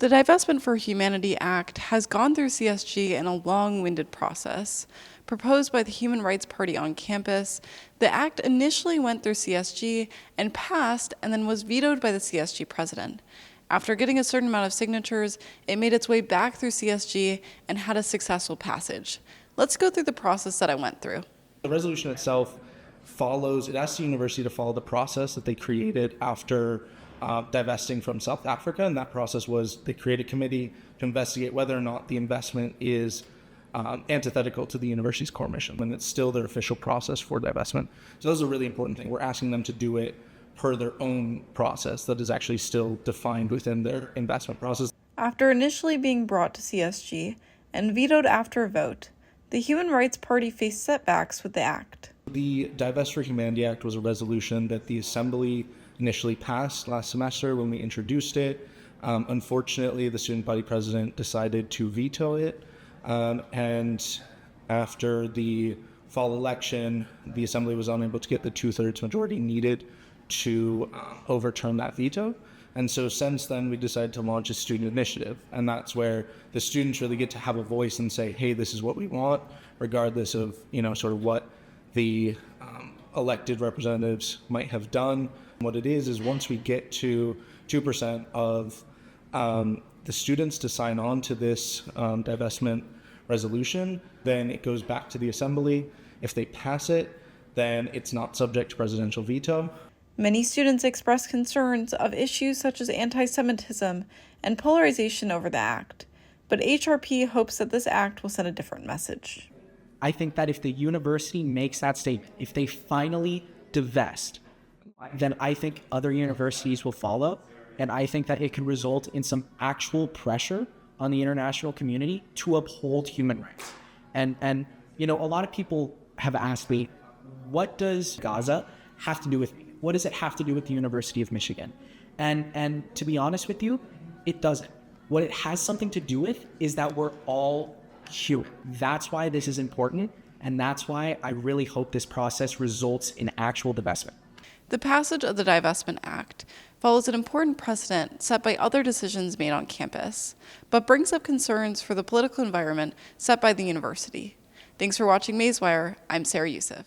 The Divestment for Humanity Act has gone through CSG in a long-winded process. Proposed by the Human Rights Party on campus, the act initially went through CSG and passed and then was vetoed by the CSG president. After getting a certain amount of signatures, it made its way back through CSG and had a successful passage. Let's go through the process that I went through. The resolution itself it asks the university to follow the process that they created after divesting from South Africa, and that process was they created a committee to investigate whether or not the investment is antithetical to the university's core mission, and it's still their official process for divestment. So those are a really important thing. We're asking them to do it per their own process that is actually still defined within their investment process. After initially being brought to CSG and vetoed after a vote, the Human Rights Party faced setbacks with the act. The Divest for Humanity Act was a resolution that the Assembly initially passed last semester when we introduced it. Unfortunately, the student body president decided to veto it. And after the fall election, the Assembly was unable to get the 2/3 majority needed to overturn that veto. And so since then, we decided to launch a student initiative. And that's where the students really get to have a voice and say, hey, this is what we want, regardless of, sort of what the elected representatives might have done. What it is once we get to 2% of the students to sign on to this divestment resolution, then it goes back to the Assembly. If they pass it, then it's not subject to presidential veto. Many students expressed concerns of issues such as anti-Semitism and polarization over the act, but HRP hopes that this act will send a different message. I think that if the university makes that statement, if they finally divest, then I think other universities will follow, and I think that it could result in some actual pressure on the international community to uphold human rights. And a lot of people have asked me, what does Gaza have to do with me? What does it have to do with the University of Michigan? And to be honest with you, it doesn't. What it has something to do with is that we're all human. That's why this is important, and that's why I really hope this process results in actual divestment. The passage of the Divestment Act follows an important precedent set by other decisions made on campus, but brings up concerns for the political environment set by the university. Thanks for watching Maizewire. I'm Sarah Youssef.